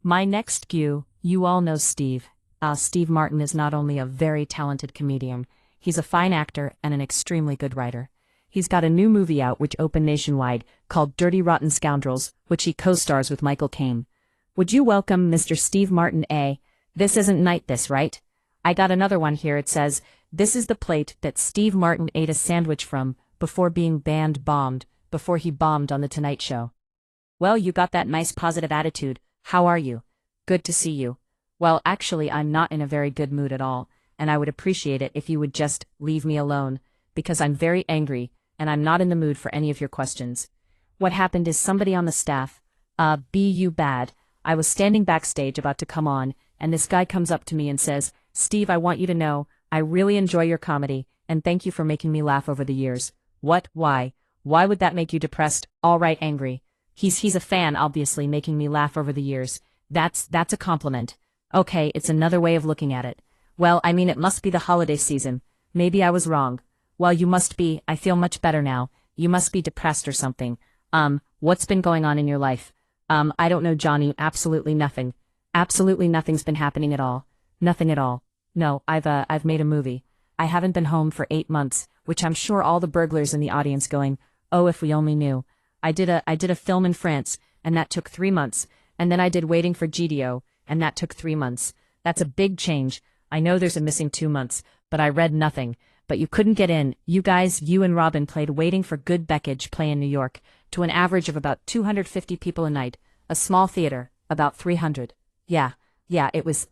My next cue, you all know Steve. Steve Martin is not only a very talented comedian, he's a fine actor and an extremely good writer. He's got a new movie out which opened nationwide, called Dirty Rotten Scoundrels, which he co-stars with Michael Caine. Would you welcome Mr. Steve Martin A? This isn't night this, right? I got another one here. It says, this is the plate that Steve Martin ate a sandwich from before being bombed, before he bombed on The Tonight Show. Well, you got that nice positive attitude. How are you? Good to see you. Well, actually, I'm not in a very good mood at all, and I would appreciate it if you would just leave me alone, because I'm very angry, and I'm not in the mood for any of your questions. What happened is somebody on the staff, you bad. I was standing backstage about to come on, and this guy comes up to me and says, Steve, I want you to know, I really enjoy your comedy, and thank you for making me laugh over the years. What? Why? Why would that make you depressed? All right, angry. He's a fan, obviously, making me laugh over the years. That's a compliment. Okay, it's another way of looking at it. Well, I mean, it must be the holiday season. Maybe I was wrong. Well, you must be. I feel much better now. You must be depressed or something. What's been going on in your life? I don't know, Johnny. Absolutely nothing. Absolutely nothing's been happening at all. Nothing at all. No, I've made a movie. I haven't been home for 8 months, which I'm sure all the burglars in the audience going, oh, if we only knew. I did a film in France, and that took 3 months, and then I did Waiting for GDO, and that took 3 months. That's a big change. I know there's a missing 2 months, but I read nothing. But you couldn't get in. You guys, you and Robin played Waiting for Good Beckage play in New York, to an average of about 250 people a night, a small theater, about 300. Yeah, it was,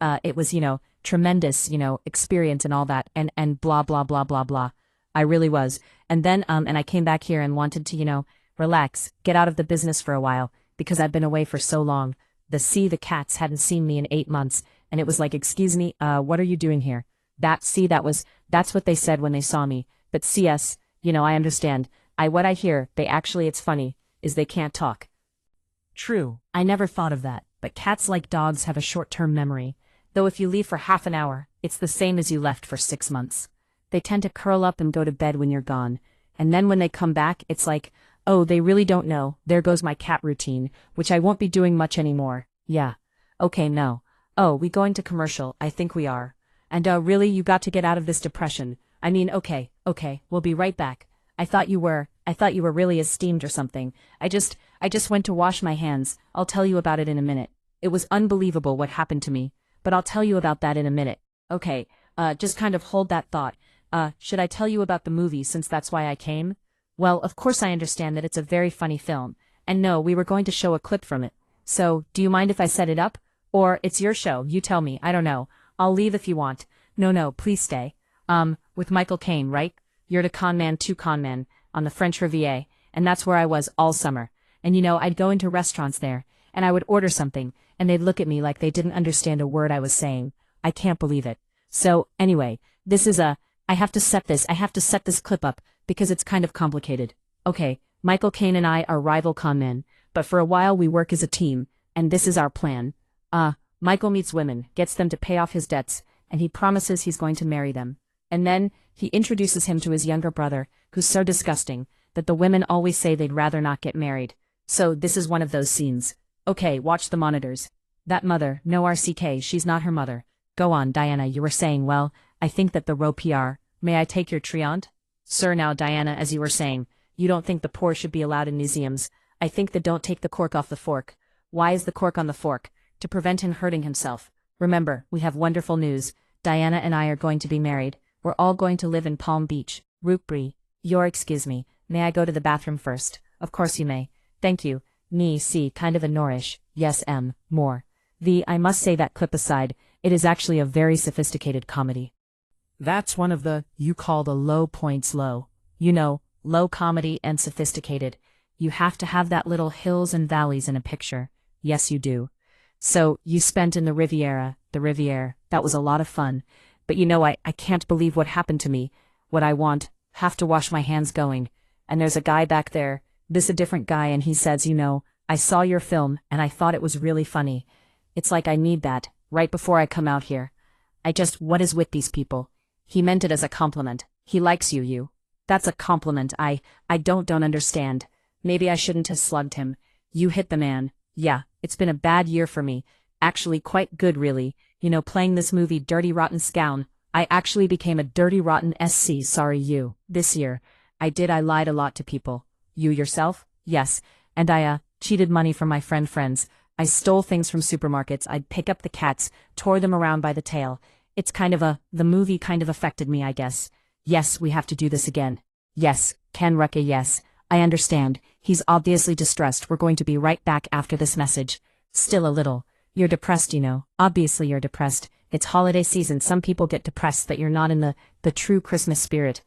tremendous, experience and all that, and blah, blah, blah, blah, blah. I really was. And then, and I came back here and wanted to, relax, get out of the business for a while, because I've been away for so long. The cats hadn't seen me in 8 months, and it was like, excuse me, what are you doing here? That's what they said when they saw me. But CS, I understand. What I hear, it's funny, is they can't talk. True, I never thought of that, but cats like dogs have a short-term memory. Though if you leave for half an hour, it's the same as you left for 6 months. They tend to curl up and go to bed when you're gone. And then when they come back, it's like, oh, they really don't know. There goes my cat routine, which I won't be doing much anymore. Yeah. Okay, no. Oh, we going to commercial? I think we are. And really, you got to get out of this depression. I mean, okay, we'll be right back. I thought you were really esteemed or something. I just went to wash my hands. I'll tell you about it in a minute. It was unbelievable what happened to me, but I'll tell you about that in a minute. Okay, just kind of hold that thought. Should I tell you about the movie since that's why I came? Well, of course I understand that it's a very funny film. And no, we were going to show a clip from it. So, do you mind if I set it up? Or, it's your show, you tell me, I don't know. I'll leave if you want. No, please stay. With Michael Caine, right? You're the con man on the French Riviera, and that's where I was all summer. And I'd go into restaurants there, and I would order something, and they'd look at me like they didn't understand a word I was saying. I can't believe it. So, anyway, I have to set this clip up, because it's kind of complicated. Okay, Michael Caine and I are rival con men, but for a while we work as a team, and this is our plan. Michael meets women, gets them to pay off his debts, and he promises he's going to marry them. And then, he introduces him to his younger brother, who's so disgusting, that the women always say they'd rather not get married. So this is one of those scenes. Okay, watch the monitors. That mother, no RCK, she's not her mother. Go on, Diana, you were saying, well, I think that the row PR. May I take your triant? Sir, now, Diana, as you were saying, you don't think the poor should be allowed in museums. I think that don't take the cork off the fork. Why is the cork on the fork? To prevent him hurting himself. Remember, we have wonderful news. Diana and I are going to be married. We're all going to live in Palm Beach. Rootbury. Excuse me. May I go to the bathroom first? Of course you may. Thank you. Me, see, kind of a Noorish. Yes, more. I must say that clip aside, it is actually a very sophisticated comedy. That's one of you call the low points low. Low comedy and sophisticated. You have to have that little hills and valleys in a picture. Yes, you do. So, you spent in the Riviera, that was a lot of fun. But I can't believe what happened to me. What I want, have to wash my hands going. And there's a guy back there, a different guy, and he says, I saw your film, and I thought it was really funny. It's like I need that, right before I come out here. What is with these people? He meant it as a compliment. He likes you. That's a compliment. I don't understand. Maybe I shouldn't have slugged him. You hit the man. Yeah, it's been a bad year for me. Actually quite good really, playing this movie Dirty Rotten Scoundrels. I actually became a Dirty Rotten SC, sorry you, this year. I lied a lot to people. You yourself? Yes. And I cheated money from my friends. I stole things from supermarkets, I'd pick up the cats, tore them around by the tail. It's the movie kind of affected me I guess. Yes, we have to do this again. Yes, Ken Rucka yes. I understand, he's obviously distressed, we're going to be right back after this message. Still a little. You're depressed obviously you're depressed. It's holiday season, some people get depressed that you're not in the true Christmas spirit.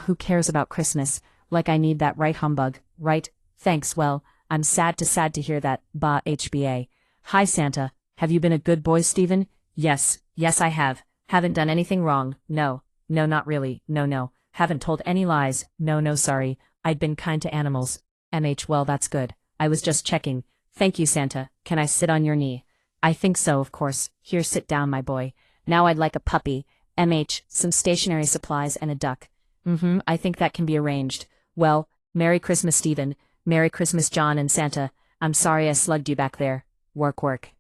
Who cares about Christmas? Like I need that right humbug, right? Thanks well, I'm sad to hear that, bah HBA. Hi Santa, have you been a good boy Stephen? Yes I have. Haven't done anything wrong, no not really, no. Haven't told any lies, no sorry, I'd been kind to animals. Well that's good, I was just checking. Thank you Santa, can I sit on your knee? I think so of course, here sit down my boy. Now I'd like a puppy, some stationery supplies and a duck. I think that can be arranged. Well, Merry Christmas Stephen, Merry Christmas John and Santa, I'm sorry I slugged you back there. Work.